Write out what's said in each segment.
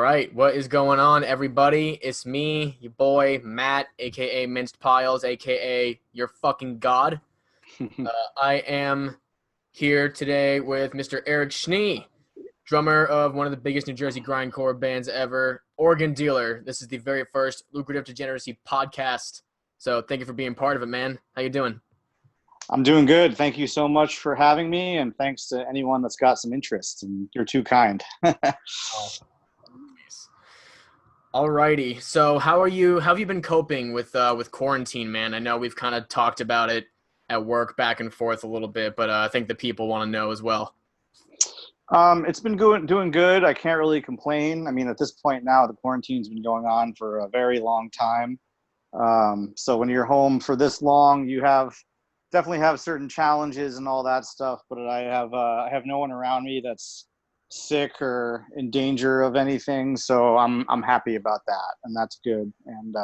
right, what is going on, everybody? It's me, your boy Matt, aka Minced Piles, aka your fucking god. I am here today with Mr. Eric Schnee, drummer of one of the biggest New Jersey grindcore bands ever, Organ Dealer. This is the very first Lucrative Degeneracy podcast. So thank you for being part of it, man. How you doing? I'm doing good. Thank you so much for having me, and thanks to anyone that's got some interest. And you're too kind. Oh, nice. Alrighty. So how are you? How have you been coping with quarantine, man? I know we've kind of talked about it at work back and forth a little bit, but I think the people want to know as well. It's been doing good. I can't really complain. I mean, at this point now, the quarantine's been going on for a very long time. So when you're home for this long, you definitely have certain challenges and all that stuff. But I have no one around me that's sick or in danger of anything, so I'm happy about that, and that's good. And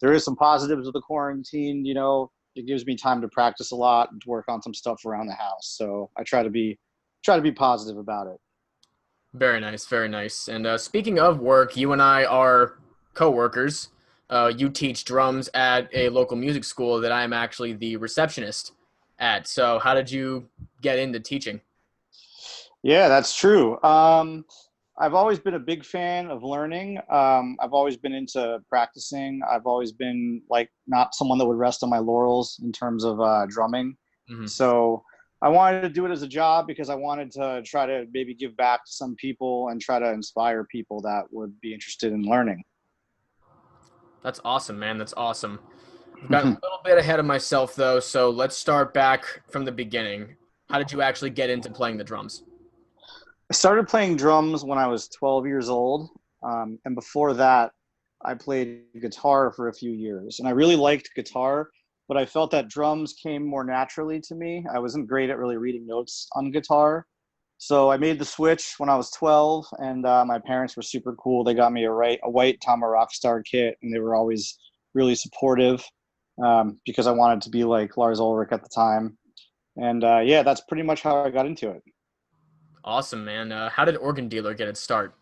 there is some positives of the quarantine. You know, it gives me time to practice a lot and to work on some stuff around the house. So I try to be positive about it. Very nice, very nice. And speaking of work, you and I are co-workers. You teach drums at a local music school that I am actually the receptionist at. So how did you get into teaching? Yeah, that's true. I've always been a big fan of learning. I've always been into practicing. I've always been like not someone that would rest on my laurels in terms of drumming. Mm-hmm. So I wanted to do it as a job because I wanted to try to maybe give back to some people and try to inspire people that would be interested in learning. That's awesome, man. That's awesome. I've got a little bit ahead of myself, though, so let's start back from the beginning. How did you actually get into playing the drums? I started playing drums when I was 12 years old. And before that, I played guitar for a few years. And I really liked guitar, but I felt that drums came more naturally to me. I wasn't great at really reading notes on guitar. So I made the switch when I was 12, and my parents were super cool. They got me a white Tama Rockstar kit, and they were always really supportive because I wanted to be like Lars Ulrich at the time. And yeah, that's pretty much how I got into it. Awesome, man. How did Organ Dealer get its start?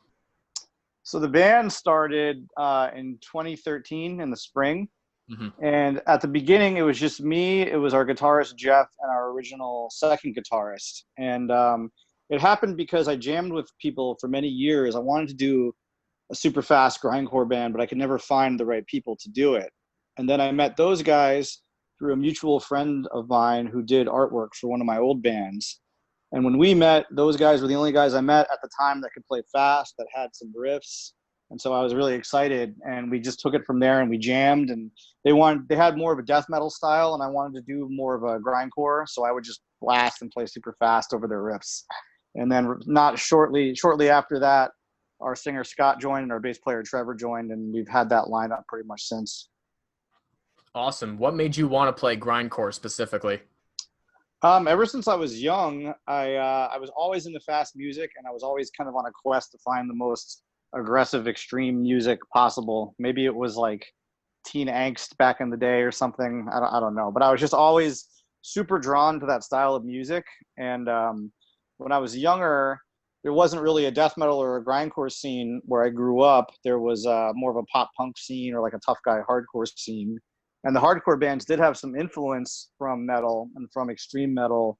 So the band started in 2013 in the spring. Mm-hmm. And at the beginning, it was just me. It was our guitarist, Jeff, and our original second guitarist. And it happened because I jammed with people for many years. I wanted to do a super fast grindcore band, but I could never find the right people to do it. And then I met those guys through a mutual friend of mine who did artwork for one of my old bands. And when we met, those guys were the only guys I met at the time that could play fast, that had some riffs. And so I was really excited, and we just took it from there and we jammed. And they had more of a death metal style, and I wanted to do more of a grindcore. So I would just blast and play super fast over their riffs. And then not shortly after that, our singer Scott joined and our bass player Trevor joined, and we've had that lineup pretty much since. Awesome. What made you want to play grindcore specifically? Ever since I was young, I was always into fast music, and I was always kind of on a quest to find the most aggressive, extreme music possible. Maybe it was like teen angst back in the day or something. I don't know, but I was just always super drawn to that style of music. And when I was younger, there wasn't really a death metal or a grindcore scene where I grew up. There was more of a pop punk scene or like a tough guy hardcore scene. And the hardcore bands did have some influence from metal and from extreme metal,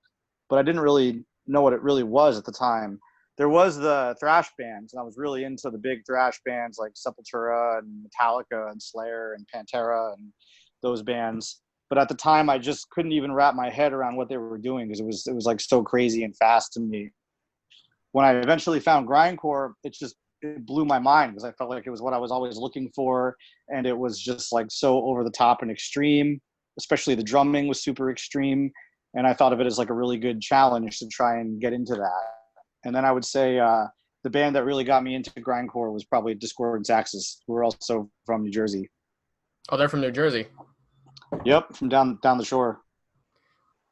but I didn't really know what it really was at the time. There was the thrash bands, and I was really into the big thrash bands like Sepultura and Metallica and Slayer and Pantera and those bands. But at the time, I just couldn't even wrap my head around what they were doing because it was like so crazy and fast to me. When I eventually found grindcore, it blew my mind because I felt like it was what I was always looking for, and it was just like so over the top and extreme. Especially the drumming was super extreme, and I thought of it as like a really good challenge to try and get into that. And then I would say the band that really got me into grindcore was probably Discordance Axis, who are also from New Jersey. Oh, they're from New Jersey. Yep, from down the shore.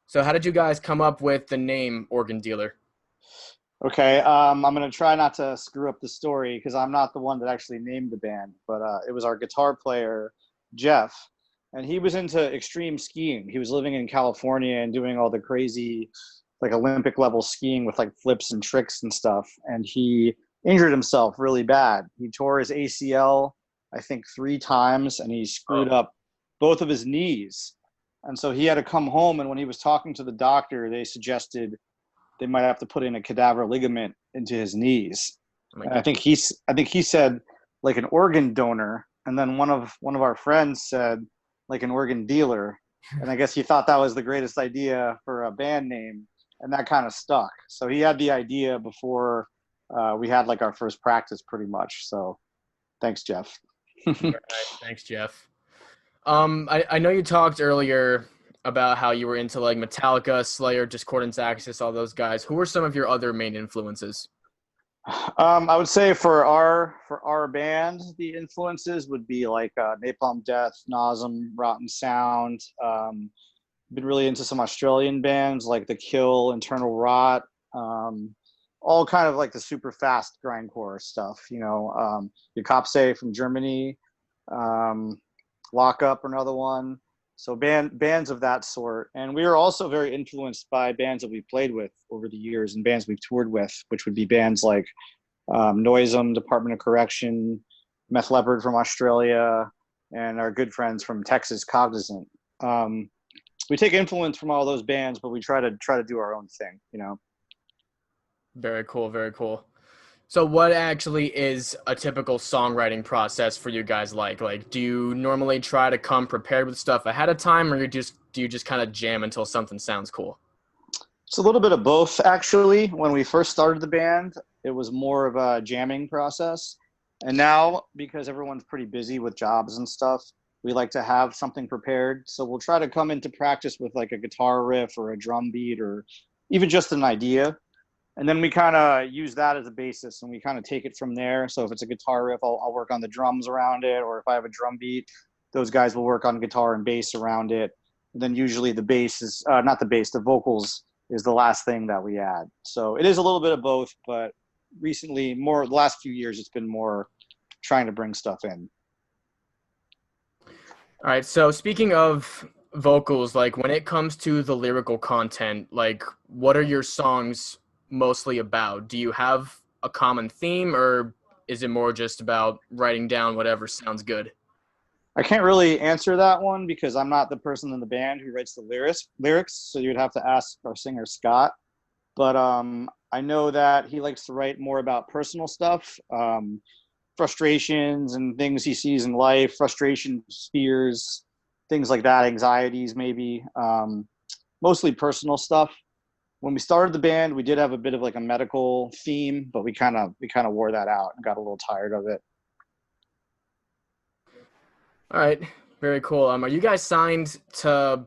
So how did you guys come up with the name Organ Dealer? Okay, I'm going to try not to screw up the story because I'm not the one that actually named the band, but it was our guitar player, Jeff, and he was into extreme skiing. He was living in California and doing all the crazy, like Olympic level skiing with like flips and tricks and stuff. And he injured himself really bad. He tore his ACL, I think 3 times, and he screwed up both of his knees. And so he had to come home, and when he was talking to the doctor, they suggested they might have to put in a cadaver ligament into his knees. And I think he said like an organ donor, and then one of our friends said like an organ dealer. And I guess he thought that was the greatest idea for a band name, and that kind of stuck. So he had the idea before we had like our first practice pretty much. So thanks, Jeff. Very nice. Thanks, Jeff. I know you talked earlier about how you were into like Metallica, Slayer, Discordance Axis, all those guys. Who are some of your other main influences? I would say for our band, the influences would be like Napalm Death, Nasum, Rotten Sound. Been really into some Australian bands like The Kill, Internal Rot, all kind of like the super fast grindcore stuff. You know, Yakopse from Germany, Lock Up, another one. So bands of that sort. And we were also very influenced by bands that we played with over the years and bands we've toured with, which would be bands like Noisem, Department of Correction, Meth Leopard from Australia, and our good friends from Texas, Cognizant. We take influence from all those bands, but we try to do our own thing, you know. Very cool, very cool. So what actually is a typical songwriting process for you guys like? Like, do you normally try to come prepared with stuff ahead of time, or do you just kind of jam until something sounds cool? It's a little bit of both, actually. When we first started the band, it was more of a jamming process. And now, because everyone's pretty busy with jobs and stuff, we like to have something prepared. So we'll try to come into practice with like a guitar riff or a drum beat or even just an idea. And then we kind of use that as a basis and we kind of take it from there. So if it's a guitar riff, I'll work on the drums around it. Or if I have a drum beat, those guys will work on guitar and bass around it. And then usually the bass is, not the bass, the vocals is the last thing that we add. So it is a little bit of both, but recently, the last few years, it's been more trying to bring stuff in. All right, so speaking of vocals, like when it comes to the lyrical content, like what are your songs mostly about? Do you have a common theme, or is it more just about writing down whatever sounds good? I can't really answer that one because I'm not the person in the band who writes the lyrics. So you'd have to ask our singer Scott. But I know that he likes to write more about personal stuff, frustrations and things he sees in life, frustrations, fears, things like that, anxieties maybe, mostly personal stuff. When we started the band, we did have a bit of like a medical theme, but we kind of wore that out and got a little tired of it. All right, very cool. Are you guys signed to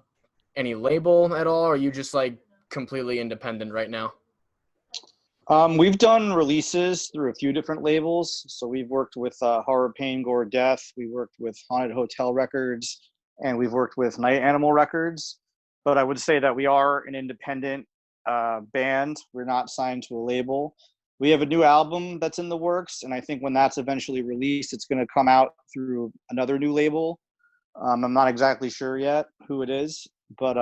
any label at all, or are you just like completely independent right now? We've done releases through a few different labels. So we've worked with Horror, Pain, Gore, Death. We worked with Haunted Hotel Records, and we've worked with Night Animal Records. But I would say that we are an independent band. We're not signed to a label. We have a new album that's in the works, and I think when that's eventually released, it's going to come out through another new label. I'm not exactly sure yet who it is, but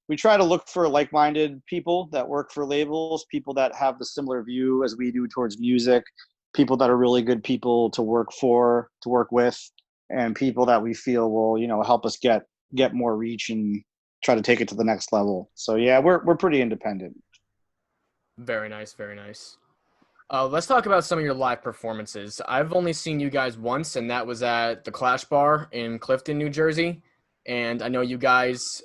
we try to look for like-minded people that work for labels, people that have the similar view as we do towards music, people that are really good people to work for, to work with, and people that we feel will, you know, help us get more reach and try to take it to the next level. So yeah, we're pretty independent. Very nice, very nice. Let's talk about some of your live performances. I've only seen you guys once, and that was at the Clash Bar in Clifton, New Jersey. And I know you guys,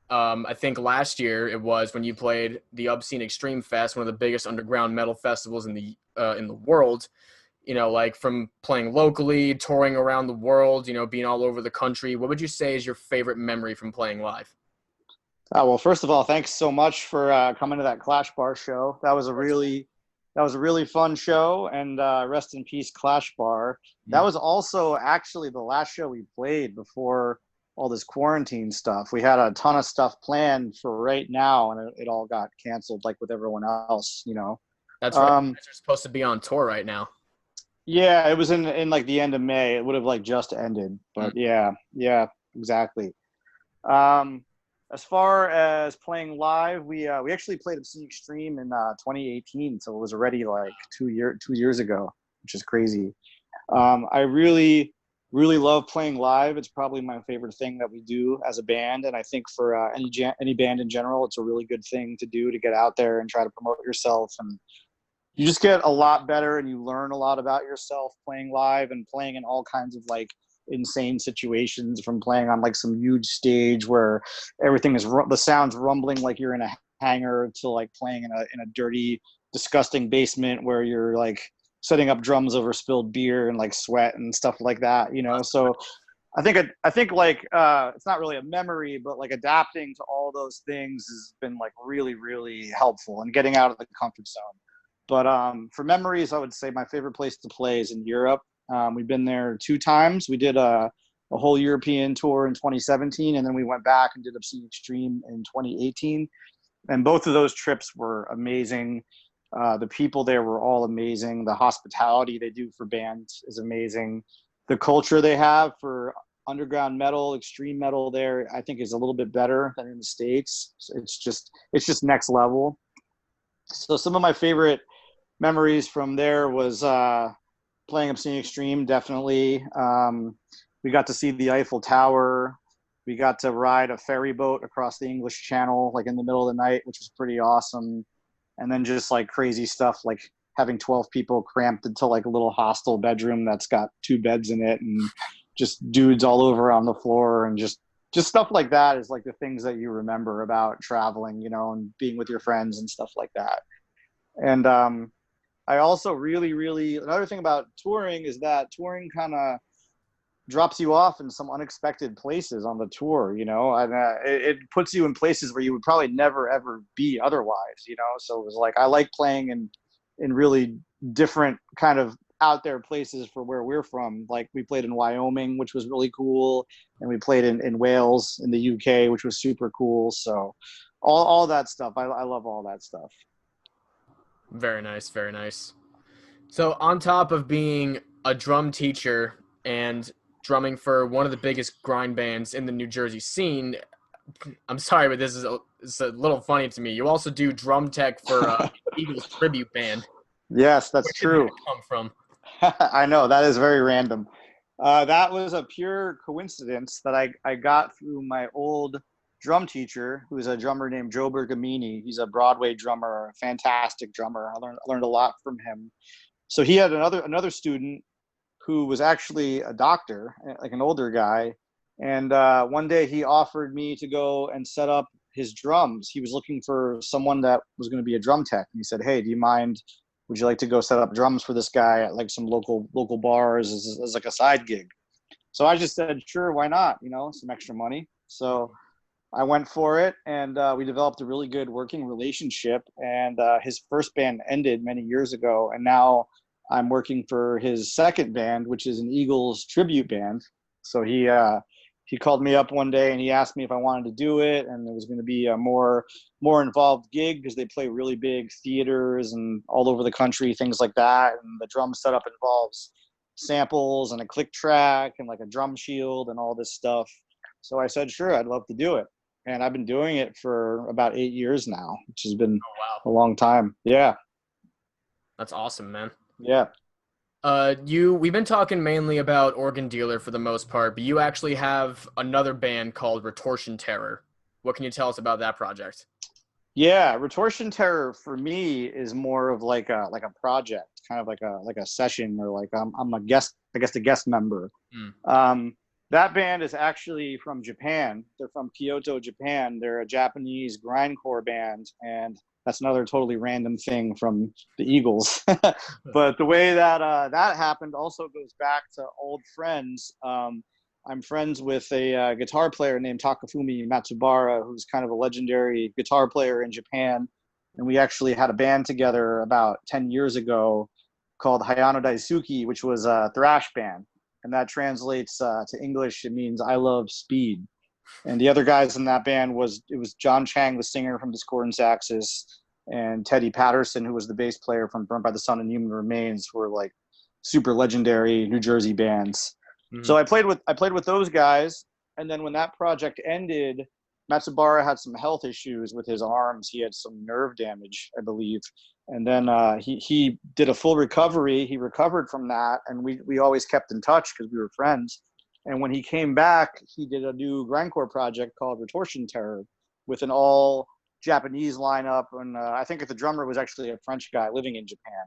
I think last year it was when you played the Obscene Extreme Fest, one of the biggest underground metal festivals in the world. You know, like from playing locally, touring around the world, you know, being all over the country. What would you say is your favorite memory from playing live? Well, first of all, thanks so much for coming to that Clash Bar show. That was a really fun show, and rest in peace, Clash Bar. That was also actually the last show we played before all this quarantine stuff. We had a ton of stuff planned for right now, and it all got canceled, like with everyone else, you know. That's right. You guys are supposed to be on tour right now. Yeah, it was in like the end of May. It would have like just ended, but yeah, exactly. As far as playing live, we actually played Obscene Extreme in 2018, so it was already like 2 years ago, which is crazy. I really love playing live. It's probably my favorite thing that we do as a band, and I think for any band in general, it's a really good thing to do, to get out there and try to promote yourself. And you just get a lot better, and you learn a lot about yourself playing live and playing in all kinds of like insane situations, from playing on like some huge stage where everything is the sound's rumbling like you're in a hangar, to like playing in a dirty, disgusting basement where you're like setting up drums over spilled beer and like sweat and stuff like that, you know. So I think like it's not really a memory, but like adapting to all those things has been like really helpful, and getting out of the comfort zone. But for memories, I would say my favorite place to play is in Europe. We've been there 2 times. We did a whole European tour in 2017, and then we went back and did Obscene Extreme in 2018. And both of those trips were amazing. The people there were all amazing. The hospitality they do for bands is amazing. The culture they have for underground metal, extreme metal there, I think is a little bit better than in the States. So it's just next level. So some of my favorite memories from there was playing Obscene Extreme, definitely. We got to see the Eiffel Tower. We got to ride a ferry boat across the English Channel, like in the middle of the night, which was pretty awesome. And then just like crazy stuff, like having 12 people cramped into like a little hostel bedroom that's got 2 beds in it, and just dudes all over on the floor, and just stuff like that is like the things that you remember about traveling, you know, and being with your friends and stuff like that. And I also really, another thing about touring is that touring kind of drops you off in some unexpected places on the tour, you know, and it puts you in places where you would probably never ever be otherwise, you know. So it was like, I like playing in really different kind of out there places for where we're from. Like we played in Wyoming, which was really cool, and we played in Wales in the UK, which was super cool. So all that stuff, I love all that stuff. Very nice, very nice. So on top of being a drum teacher and drumming for one of the biggest grind bands in the New Jersey scene, I'm sorry, but it's a little funny to me. You also do drum tech for Eagles tribute band. Yes, Where that's did true. that come from? I know, that is very random. That was a pure coincidence that I got through my old drum teacher, who's a drummer named Joe Bergamini. He's a Broadway drummer, a fantastic drummer. I learned a lot from him. So he had another student who was actually a doctor, like an older guy. And one day he offered me to go and set up his drums. He was looking for someone that was going to be a drum tech. And he said, "Hey, do you mind? Would you like to go set up drums for this guy at like some local bars as like a side gig?" So I just said, "Sure, why not? You know, some extra money." So I went for it, and we developed a really good working relationship. And his first band ended many years ago, and now I'm working for his second band, which is an Eagles tribute band. So he called me up one day and he asked me if I wanted to do it, and it was going to be a more involved gig because they play really big theaters and all over the country, things like that. And the drum setup involves samples and a click track and like a drum shield and all this stuff. So I said, sure, I'd love to do it. And I've been doing it for about 8 years now, which has been a long time. Yeah. That's awesome, man. Yeah. We've been talking mainly about Organ Dealer for the most part, but you actually have another band called Retortion Terror. What can you tell us about that project? Yeah, Retortion Terror for me is more of like a project, kind of like a session, or like I'm a guest, I guess, a guest member. That band is actually from Japan. They're from Kyoto, Japan. They're a Japanese grindcore band, and that's another totally random thing from the Eagles. But the way that that happened also goes back to old friends. I'm friends with a guitar player named Takafumi Matsubara, who's kind of a legendary guitar player in Japan. And we actually had a band together about 10 years ago called Hayano Daisuki, which was a thrash band. And that translates to English, it means I love speed. And the other guys in that band was John Chang, the singer from Discord and Saxes, and Teddy Patterson, who was the bass player from Burnt by the Sun and Human Remains, who were like super legendary New Jersey bands. So I played with those guys, and then when that project ended, Matsubara had some health issues with his arms. He had some nerve damage, I believe. And then he did a full recovery. He recovered from that, and we always kept in touch because we were friends. And when he came back, he did a new grindcore project called Retortion Terror with an all Japanese lineup. And I think the drummer was actually a French guy living in Japan.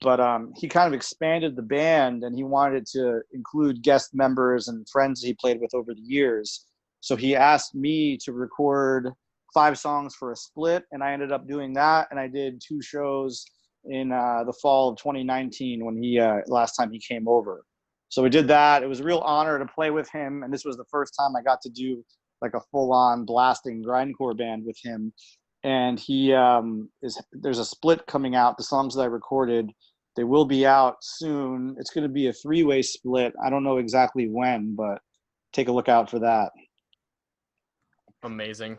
But he kind of expanded the band, and he wanted to include guest members and friends he played with over the years. So he asked me to record 5 songs for a split, and I ended up doing that. And I did 2 shows in the fall of 2019 when he last time he came over. So we did that. It was a real honor to play with him, and this was the first time I got to do like a full-on blasting grindcore band with him. And there's a split coming out. The songs that I recorded, they will be out soon. It's going to be a 3-way split. I don't know exactly when, but take a look out for that. Amazing.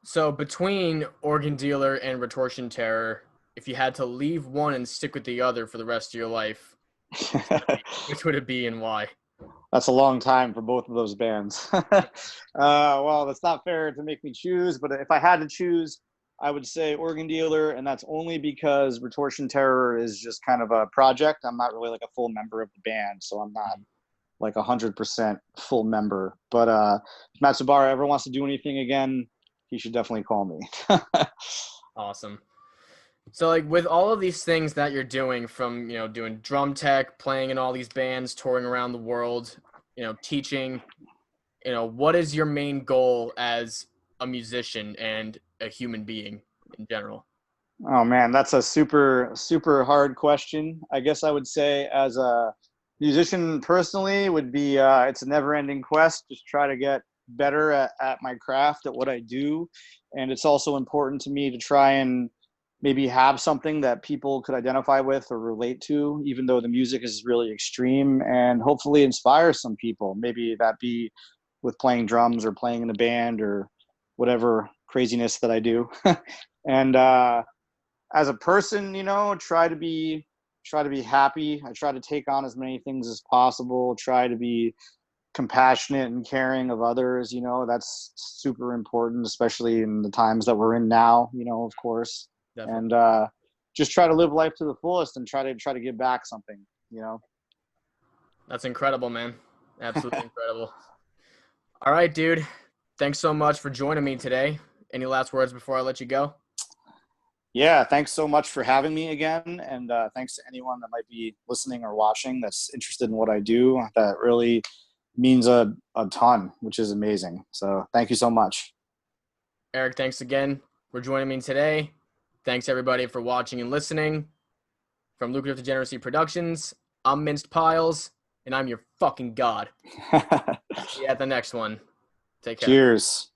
So between Organ Dealer and Retortion Terror, if you had to leave one and stick with the other for the rest of your life, which would it be and why? That's a long time for both of those bands. Well, that's not fair to make me choose, but if I had to choose, I would say Organ Dealer, and that's only because Retortion Terror is just kind of a project. I'm not really like a full member of the band, so I'm not like 100% full member. But if Matsubara ever wants to do anything again, he should definitely call me. Awesome. So like with all of these things that you're doing, from, doing drum tech, playing in all these bands, touring around the world, teaching, what is your main goal as a musician and a human being in general? Oh man, that's a super, super hard question. I guess I would say as a musician personally would be, it's a never ending quest. Just try to get better at my craft, at what I do. And it's also important to me to try and maybe have something that people could identify with or relate to, even though the music is really extreme, and hopefully inspire some people. Maybe that be with playing drums or playing in a band or whatever craziness that I do. And as a person, try to be happy. I try to take on as many things as possible, try to be compassionate and caring of others. That's super important, especially in the times that we're in now, of course. Definitely. And just try to live life to the fullest and try to give back something. That's incredible, man. Absolutely incredible. All right, dude. Thanks so much for joining me today. Any last words before I let you go? Yeah, thanks so much for having me again. And thanks to anyone that might be listening or watching that's interested in what I do. That really means a ton, which is amazing. So thank you so much. Eric, thanks again for joining me today. Thanks, everybody, for watching and listening. From Lucrative Degeneracy Productions, I'm Minced Piles, and I'm your fucking god. See you at the next one. Take care. Cheers.